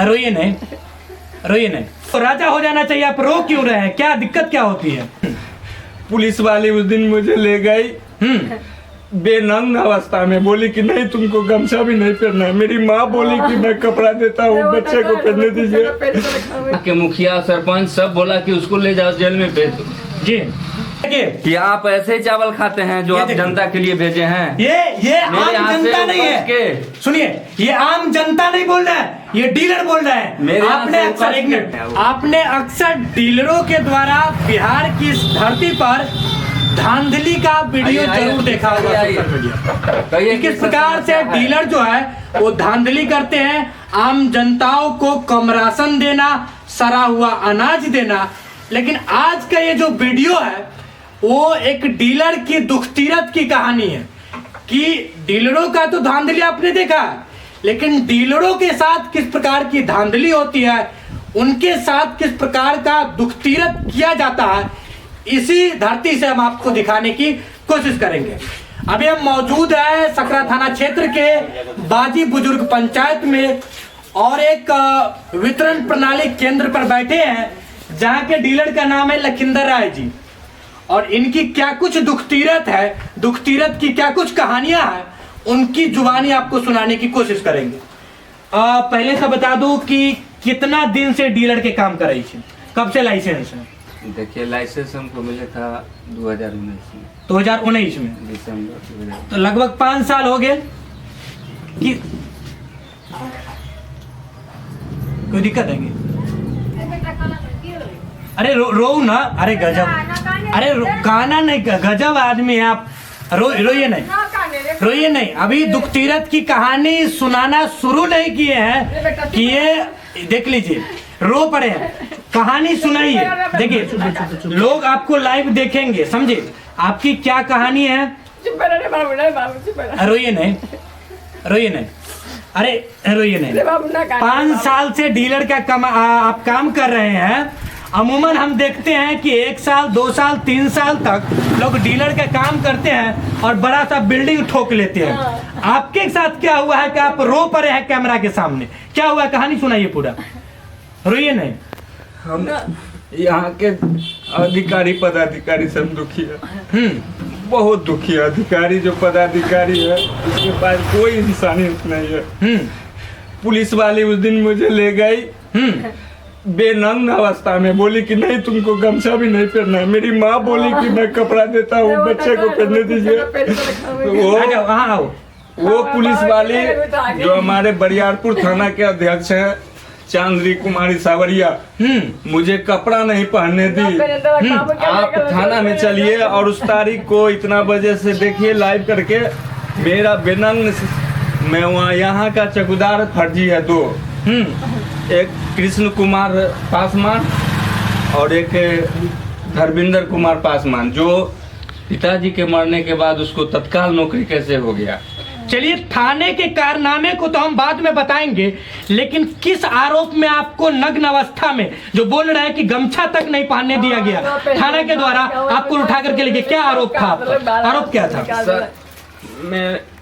रोइए नहीं, रोइए नहीं। तो राजा हो जाना चाहिए, आप रो क्यों रहे हैं? क्या दिक्कत क्या होती है? पुलिस वाली उस दिन मुझे ले गई बेनंग अवस्था में, बोली कि नहीं तुमको गमछा भी नहीं पहनना है। मेरी माँ बोली कि मैं कपड़ा देता हूँ, बच्चे को पहनने दीजिए। के मुखिया सरपंच सब बोला कि उसको ले जाओ जेल में भेज दो। जी कि आप ऐसे ही चावल खाते हैं जो आप जनता के लिए भेजे हैं। ये आम जनता नहीं है, सुनिए, ये आम जनता नहीं बोल रहा है, ये डीलर बोल रहा है। आपने अक्सर डीलरों के द्वारा बिहार की इस धरती पर धांधली का वीडियो जरूर देखा होगा सोशल मीडिया। किस प्रकार से डीलर जो है वो धांधली करते हैं, आम जनताओं को कम राशन देना, सड़ा हुआ अनाज देना। लेकिन आज का ये जो वीडियो है वो एक डीलर की दुखतीरत की कहानी है कि डीलरों का तो धांधली आपने देखा है, लेकिन डीलरों के साथ किस प्रकार की धांधली होती है, उनके साथ किस प्रकार का दुखतीरत किया जाता है, इसी धरती से हम आपको दिखाने की कोशिश करेंगे। अभी हम मौजूद है सकरा थाना क्षेत्र के बाजी बुजुर्ग पंचायत में और एक वितरण प्रणाली केंद्र पर बैठे हैं जहां के डीलर का नाम है लखिंदर राय जी, और इनकी क्या कुछ दुखतीरत है, दुखतीरत की क्या कुछ कहानियां हैं, उनकी जुबानी आपको सुनाने की कोशिश करेंगे। पहले से बता दूं कि कितना दिन से डीलर के काम कर रही थी, कब से लाइसेंस है? देखिए लाइसेंस हमको मिला था 2019 में। 2019 में दिसंबर। तो लगभग 5 साल हो गए कि कोई दिक्कत है क्या? अरे रो ना, अरे गजब, अरे गाना नहीं, गजब आदमी है आप। रोइए नहीं, रोइए नहीं। अभी दुखतीरत की कहानी सुनाना शुरू नहीं किए हैं कि ये देख लीजिए रो पड़े हैं। कहानी सुनाइए, देखिए लोग आपको लाइव देखेंगे, समझे आपकी क्या कहानी है। रोइए नहीं, रोइए नहीं, अरे रोइए नहीं। 5 साल से डीलर का आप काम कर रहे हैं। अमूमन हम देखते हैं कि 1 साल 2 साल 3 साल तक लोग डीलर का काम करते हैं और बड़ा सा बिल्डिंग ठोक लेते हैं। आपके साथ क्या हुआ है कि आप रो पड़े हैं कैमरा के सामने? क्या हुआ, कहानी सुनाइए पूरा, रोइए नहीं। हम यहाँ के अधिकारी पदाधिकारी सब दुखी है, बहुत दुखी है। अधिकारी जो पदाधिकारी है उसके पास कोई इंसानियत नहीं है। पुलिस वाली उस दिन मुझे ले गई बेनंग अवस्था में, बोली कि नहीं तुमको गमछा भी नहीं पहनना है। मेरी माँ बोली कि मैं कपड़ा देता हूँ, बच्चे को पहनने दीजिए। वो पुलिस वाली जो हमारे बरियारपुर थाना के अध्यक्ष हैं चांद्री कुमारी सावरिया, मुझे कपड़ा नहीं पहनने दी। आप थाना में चलिए और उस तारीख को इतना बजे से देखिए लाइव करके। मेरा बेनंग मैं वहाँ यहाँ का चौकीदार फर्जी है 2, एक कृष्ण कुमार पासवान और एक धर्मेंद्र कुमार पासवान, जो पिताजी के मरने के बाद उसको तत्काल नौकरी कैसे हो गया। चलिए थाने के कारनामे को तो हम बाद में बताएंगे, लेकिन किस आरोप में आपको नग्न अवस्था में जो बोल रहे हैं कि गमछा तक नहीं पहनने दिया गया थाना के द्वारा, आपको उठा करके लेके, क्या आरोप था आपका? आरोप क्या था? सर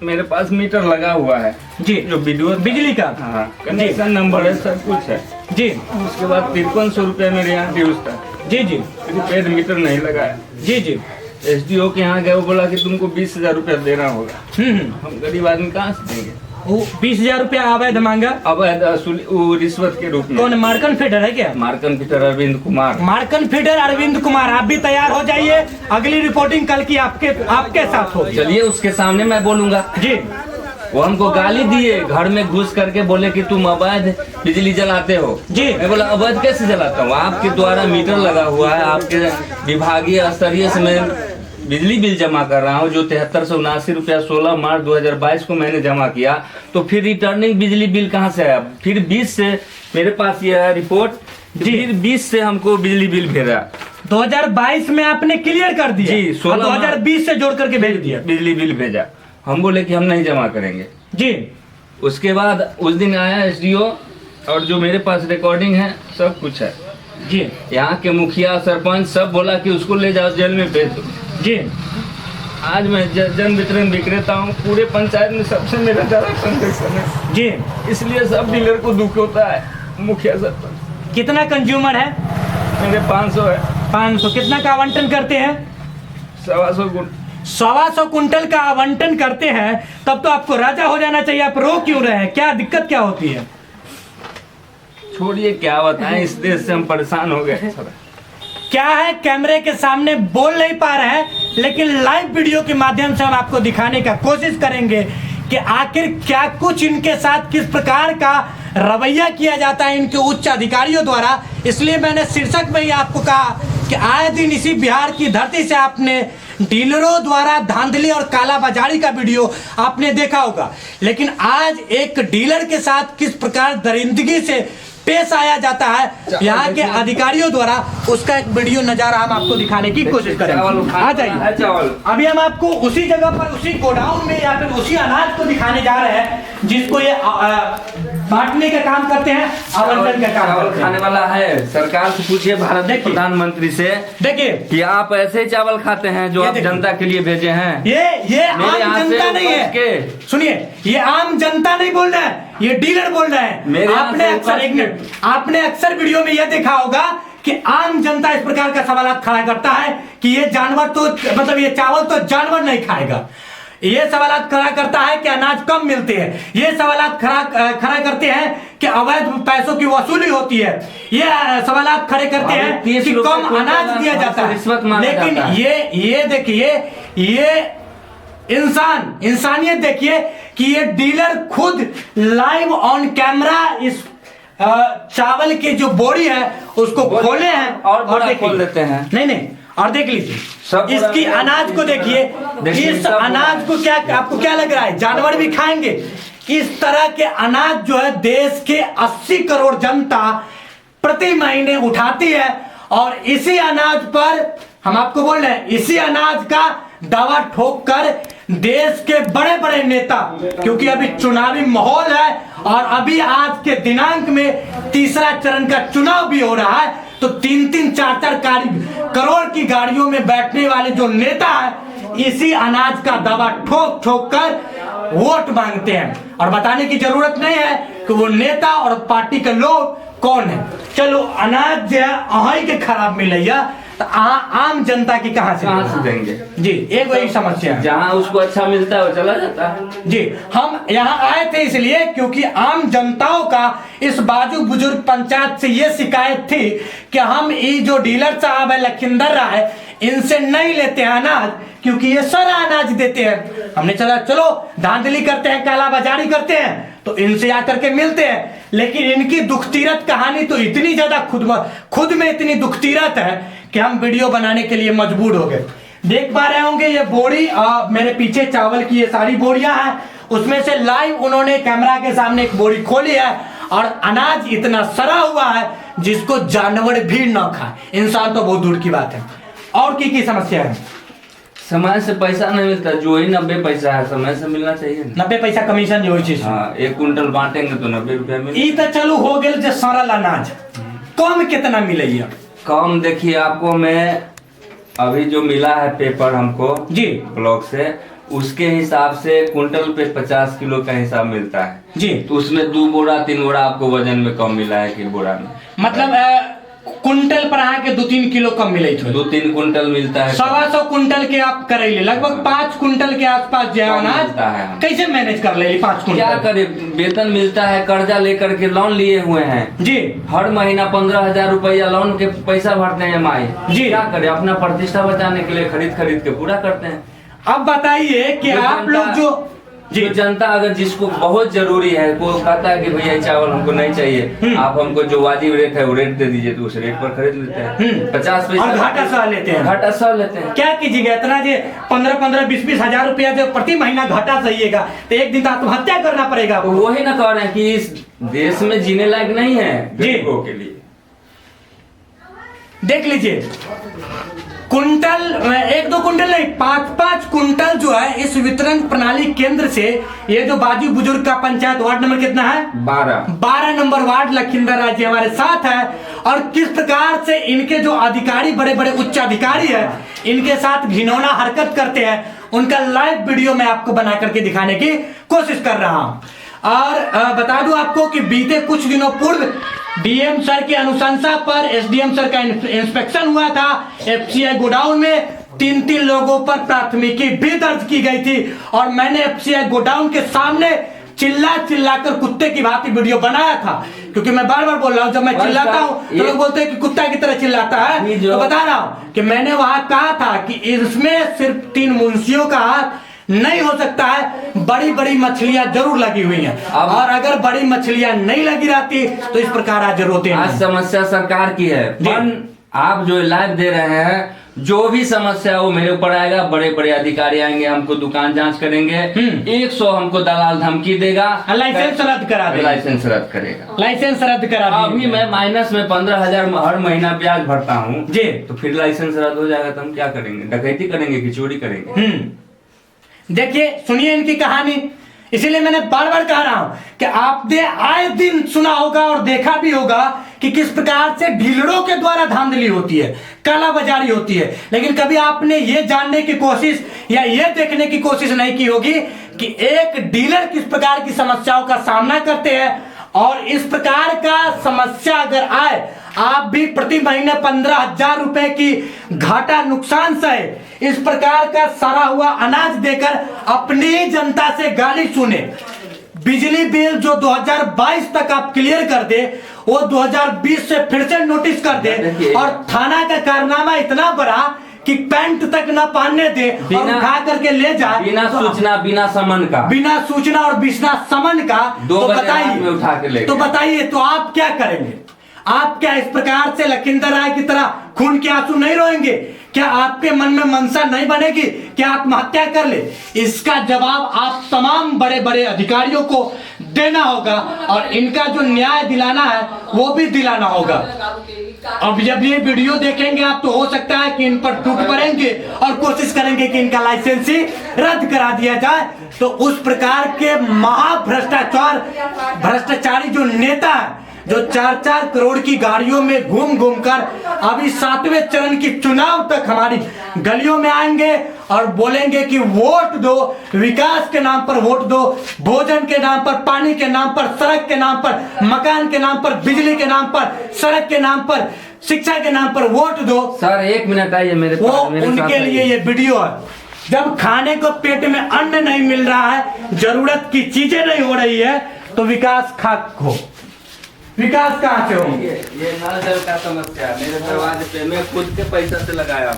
मेरे पास मीटर लगा हुआ है जी, जो बिजली का, हाँ, कनेक्शन नंबर है, सब कुछ है जी। उसके बाद 5300 रुपये मेरे यहाँ ड्यूज था जी जी, प्रीपेड मीटर नहीं लगाया जी जी। एसडीओ के यहाँ गए, वो बोला कि तुमको 20,000 रुपया देना होगा। हम गरीब आदमी कहाँ से देंगे? वो 20,000 रुपया अवैध मांगा, अवैध रिश्वत के रूप में। कौन, मार्कन फीडर है क्या? मार्कन फीडर अरविंद कुमार। मार्कन फीडर अरविंद कुमार, आप भी तैयार हो जाइए, अगली रिपोर्टिंग कल की आपके साथ होगी। चलिए उसके सामने मैं बोलूंगा जी। वो हमको गाली दिए, घर में घुस करके बोले कि तुम अवैध बिजली जलाते हो जी। मैं बोला अवैध कैसे जलाता हूँ, आपके द्वारा मीटर लगा हुआ है, आपके विभागीय स्तरीय से मैं बिजली बिल जमा कर रहा हूँ जो 7379 रुपया 16 मार्च 2022 को मैंने जमा किया, तो फिर रिटर्निंग बिजली बिल कहाँ से आया? फिर 20 से मेरे पास ये है रिपोर्ट, फिर 20 से हमको बिजली बिल भेजा। 2022 में आपने क्लियर कर दिया जी, 2020 से जोड़ करके भेज दिया, बिजली बिल भेजा। हम बोले कि हम नहीं जमा करेंगे जी। उसके बाद उस दिन आया एसडीओ, और जो मेरे पास रिकॉर्डिंग है सब कुछ है जी। यहाँ के मुखिया सरपंच सब बोला कि उसको ले जाओ जेल में भेज दो जी। आज मैं जन वितरण विक्रेता हूँ, पूरे पंचायत में सबसे मेरा ज्यादा ट्रांजेक्शन है जी, इसलिए सब डीलर को दुख होता है। मुखिया सरपंच कितना कंज्यूमर है? मेरे 500 है। 500। कितना का आवंटन करते हैं? 125 गुण। 125 कुंटल का आवंटन करते हैं, तब तो आपको राजा हो जाना चाहिए। आप रो क्यों रहे हैं? क्या दिक्कत क्या होती है? छोड़िए, क्या बताएं, इस देश से हम परेशान हो गए। क्या है, कैमरे के सामने बोल नहीं पा रहे हैं, लेकिन लाइव वीडियो के माध्यम से हम आपको दिखाने का कोशिश करेंगे कि आखिर क्या कुछ इनके साथ किस प्रकार का रवैया किया जाता है इनके उच्च अधिकारियों द्वारा। इसलिए मैंने शीर्षक में ही आपको कहा कि आए दिन इसी बिहार की धरती से आपने डीलरों द्वारा धांधली और कालाबाजारी का वीडियो आपने देखा होगा, लेकिन आज एक डीलर के साथ किस प्रकार दरिंदगी से पेश आया जाता है यहाँ के अधिकारियों द्वारा, उसका एक वीडियो नजारा हम आपको दिखाने की कोशिश करेंगे। आ जाइए। अभी हम आपको उसी जगह पर, उसी गोडाउन में या फिर उसी अनाज को दिखाने जा रहे हैं जिसको ये बांटने का काम करते हैं, आवंटन का काम करते हैं। खाने वाला है। सरकार से पूछिए, भारत के प्रधानमंत्री से, देखिए कि आप ऐसे ही चावल खाते हैं जो आप जनता के लिए भेजे हैं। ये आम जनता नहीं है। सुनिए, ये आम जनता नहीं बोल रहा है, ये डीलर बोल रहा है। आपने अक्सर वीडियो में यह देखा होगा कि आम जनता इस प्रकार का सवाल खड़ा करता है कि ये जानवर तो, मतलब ये चावल तो जानवर नहीं खाएगा। ये सवाल खड़ा करता है कि अनाज कम मिलते हैं। ये सवाल खड़ा करते हैं कि अवैध पैसों की वसूली होती है। ये सवाल खड़े करते हैं कि कम अनाज दिया जाता है। लेकिन ये देखिए, ये इंसानियत देखिए कि ये डीलर खुद लाइव ऑन कैमरा इस चावल की जो बोरी है उसको खोले हैं और खोल देते हैं। नहीं, और देख लीजिए इसकी अनाज को देखिए। इस अनाज को क्या, आपको क्या लग रहा है जानवर भी खाएंगे? इस तरह के अनाज जो है देश के 80 करोड़ जनता प्रति महीने उठाती है, और इसी अनाज पर हम आपको बोल रहे हैं, इसी अनाज का दावा ठोक कर देश के बड़े बड़े नेता, क्योंकि अभी चुनावी माहौल है और अभी आज के दिनांक में तीसरा चरण का चुनाव भी हो रहा है, तो 3-3, 4-4 करोड़ की गाड़ियों में बैठने वाले जो नेता है इसी अनाज का दावा ठोक ठोक कर वोट मांगते हैं। और बताने की जरूरत नहीं है कि वो नेता और पार्टी के लोग कौन है। चलो, अनाज जो है अहाई के खराब मिलैया, तो आम जनता की कहां से देंगे? जी, एक वही समस्या है। जहां उसको अच्छा मिलता है वो चला जाता है। जी, हम यहाँ आए थे इसलिए क्योंकि आम जनताओं का इस बाजू बुजुर्ग पंचायत से ये शिकायत थी कि हम ये जो डीलर साहब है लखिंदर राय, इनसे नहीं लेते हैं अनाज, क्योंकि ये सारा अनाज देते हैं। हमने चलो धांधली करते हैं, कालाबाजारी करते हैं, तो इनसे आकर के मिलते हैं। लेकिन इनकी दुखतीरत कहानी तो इतनी ज्यादा खुद में इतनी दुखतीरत है कि हम वीडियो बनाने के लिए मजबूर हो गए। देख पा रहे होंगे ये बोरी, मेरे पीछे चावल की ये सारी बोरियां हैं, उसमें से लाइव उन्होंने कैमरा के सामने एक बोरी खोली है और अनाज इतना सड़ा हुआ है जिसको जानवर भी न खाए, इंसान तो बहुत दूर की बात है। और की समस्या है? समय से पैसा नहीं मिलता, जो ही 90 पैसा है समय से मिलना चाहिए। 90 पैसा कमीशन जो चीज। हाँ, 1 कुंटल बांटेंगे तो 90 रुपया मिलेगा। तो चलो हो गए जो सड़ल अनाज कम कितना मिलेगा? कम देखिए, आपको मैं अभी जो मिला है पेपर हमको जी ब्लॉक से, उसके हिसाब से कुंटल पे 50 किलो का हिसाब मिलता है जी। तो उसमें 2 बोरा 3 बोरा आपको वजन में कम मिला है कि बोरा में, मतलब कुंटल पर आके 2-3 किलो कम मिले थे। 2-3 कुंटल मिलता है। 125 कुंटल के आप करेले लगभग 5 कुंटल के आसपास जो अनाज कैसे मैनेज कर ले 5 कुंटल? क्या करे, वेतन मिलता है, कर्जा लेकर के लोन लिए हुए हैं जी, हर महीना 15,000 रुपया लोन के पैसा भरते हैं EMI जी। क्या करे, अपना प्रतिष्ठा बचाने के लिए खरीद के पूरा करते हैं। अब बताइए कि आप लोग जो जनता अगर जिसको बहुत जरूरी है, वो कहता है कि भैया चावल हमको नहीं चाहिए, आप हमको जो वाजिब रेट है वो रेट दे दीजिए, तो उस रेट पर खरीद लेते हैं। 50 पैसा और घाटा सह लेते हैं। क्या कीजिएगा, इतना जो 15-15, 20-20 हजार रुपया जो प्रति महीना घाटा सहिएगा तो एक दिन तो आत्महत्या करना पड़ेगा। तो वही ना कह रहे हैं कि इस देश में जीने लायक नहीं है गरीबों के लिए। देख लीजिए, कुंटल 1-2 कुंटल नहीं, 5-5 कुंटल जो है इस वितरण प्रणाली केंद्र से, ये जो बाजू बुजुर्ग का पंचायत वार्ड नंबर कितना है? 12 नंबर वार्ड लखिंदर राय जी हमारे साथ है। और किस प्रकार से इनके जो अधिकारी, बड़े बड़े उच्च अधिकारी है, इनके साथ घिनौना हरकत करते हैं, उनका लाइव वीडियो मैं आपको बना करके दिखाने की कोशिश कर रहा हूं। और बता दूं आपको कि बीते कुछ दिनों पूर्व डीएम सर की अनुशंसा पर एसडीएम सर का इंस्पेक्शन हुआ था एफसीआई गोडाउन में। 3 लोगों पर प्राथमिकी भी दर्ज की गई थी और मैंने एफसीआई गोडाउन के सामने चिल्लाकर कुत्ते की भांति वीडियो बनाया था, क्योंकि मैं बार बार बोल रहा हूं जब मैं चिल्लाता हूं तो लोग बोलते हैं कि कुत्ता की तरह चिल्लाता है। तो बता रहा हूं कि मैंने वहां कहा था कि इसमें सिर्फ 3 मुंशियों का हाथ नहीं हो सकता है, बड़ी बड़ी मछलियां जरूर लगी हुई हैं। और अगर बड़ी मछलियां नहीं लगी रहती तो इस प्रकार आज जरूरत है। आज समस्या सरकार की है, आप जो लाइव दे रहे हैं जो भी समस्या वो मेरे ऊपर आएगा, बड़े बड़े अधिकारी आएंगे, हमको दुकान जांच करेंगे, 100 हमको दलाल धमकी देगा, लाइसेंस रद्द करा देगा, लाइसेंस रद्द करेगा, लाइसेंस रद्द करा देगा। अभी मैं माइनस में 15,000 हर महीना ब्याज भरता हूँ जी, तो फिर लाइसेंस रद्द हो जाएगा तो हम क्या करेंगे? डकैती करेंगे कि चोरी करेंगे? देखिए सुनिए इनकी कहानी। इसीलिए मैंने बार बार कह रहा हूं कि आपने आए दिन सुना होगा और देखा भी होगा कि किस प्रकार से डीलरों के द्वारा धांधली होती है, कालाबाजारी होती है, लेकिन कभी आपने ये जानने की कोशिश या ये देखने की कोशिश नहीं की होगी कि एक डीलर किस प्रकार की समस्याओं का सामना करते हैं। और इस प्रकार का समस्या अगर आए, आप भी प्रति महीने 15,000 रुपए की घाटा नुकसान सहे, इस प्रकार का सड़ा हुआ अनाज देकर अपनी जनता से गाली सुने, बिजली बिल जो 2022 तक आप क्लियर कर दे वो 2020 से फिर से नोटिस कर दे, और थाना का कारनामा इतना बड़ा कि पैंट तक ना पहनने दे और उठा करके ले जाए बिना सूचना बिना समन का, बिना सूचना और बिना समन का। तो बताइए, तो बताइए तो आप क्या करेंगे? आप क्या इस प्रकार से लखींदर राय की तरह खून के आंसू नहीं रोएंगे? क्या आपके मन में मनसा नहीं बनेगी कि आत्महत्या कर ले? इसका जवाब आप तमाम बड़े बड़े अधिकारियों को देना होगा और इनका जो न्याय दिलाना है वो भी दिलाना होगा। अब जब ये वीडियो देखेंगे आप तो हो सकता है कि इन पर टूट पड़ेंगे और कोशिश करेंगे कि इनका लाइसेंस ही रद्द करा दिया जाए। तो उस प्रकार के भ्रष्टाचारी जो नेता है, जो 4-4 करोड़ की गाड़ियों में घूम कर अभी 7वें चरण की चुनाव तक हमारी गलियों में आएंगे और बोलेंगे कि वोट दो, विकास के नाम पर वोट दो, भोजन के नाम पर, पानी के नाम पर, सड़क के नाम पर, मकान के नाम पर, बिजली के नाम पर, सड़क के नाम पर, शिक्षा के नाम पर वोट दो। सर 1 मिनट आइए मेरे वो उनके लिए ये वीडियो है। जब खाने को पेट में अन्न नहीं मिल रहा है, जरूरत की चीजें नहीं हो रही है, तो विकास खाक हो, विकास कहाँ से होंगे? ये नल जल का समस्या मेरे दरवाजे पे मैं खुद के पैसा से लगाया।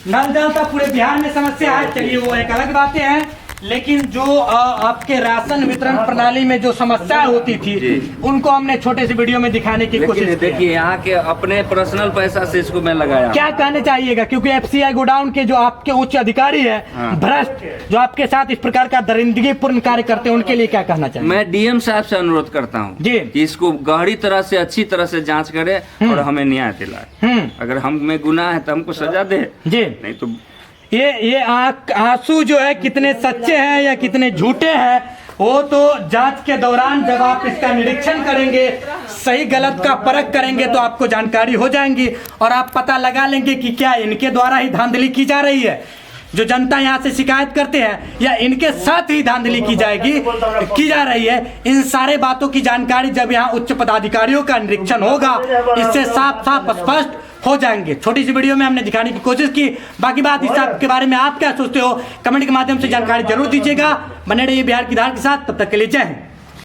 नल जल का पूरे बिहार में समस्या है, चलिए वो एक अलग बातें हैं, लेकिन जो आपके राशन वितरण प्रणाली में जो समस्या होती थी उनको हमने छोटे से वीडियो में दिखाने की कोशिश की। देखिए यहाँ के अपने पर्सनल पैसा से इसको मैं लगाया। क्या कहना चाहिएगा, क्योंकि एफसीआई गोडाउन के जो आपके उच्च अधिकारी है भ्रष्ट, जो आपके साथ इस प्रकार का दरिंदगीपूर्ण कार्य करते हैं, उनके लिए क्या कहना चाहिए? मैं डीएम साहब से अनुरोध करता हूँ जी कि इसको गहरी तरह से अच्छी तरह से जाँच करे और हमें न्याय दिलाए। अगर हम में गुनाह है तो हमको सजा दे जी, नहीं तो ये आंसू जो है कितने सच्चे हैं या कितने झूठे हैं वो तो जांच के दौरान जब आप इसका निरीक्षण करेंगे, सही गलत का परख करेंगे तो आपको जानकारी हो जाएंगी और आप पता लगा लेंगे कि क्या इनके द्वारा ही धांधली की जा रही है, जो जनता यहाँ से शिकायत करते हैं, या इनके साथ ही धांधली की जा रही है। इन सारे बातों की जानकारी जब यहाँ उच्च पदाधिकारियों का निरीक्षण होगा, इससे साफ साफ स्पष्ट हो जाएंगे। छोटी सी वीडियो में हमने दिखाने की कोशिश की, बाकी बात इस के बारे में आप क्या सोचते हो कमेंट के माध्यम से जानकारी जरूर दीजिएगा। बने रहिए बिहार की धार के साथ, तब तक के लिए जय हिंद।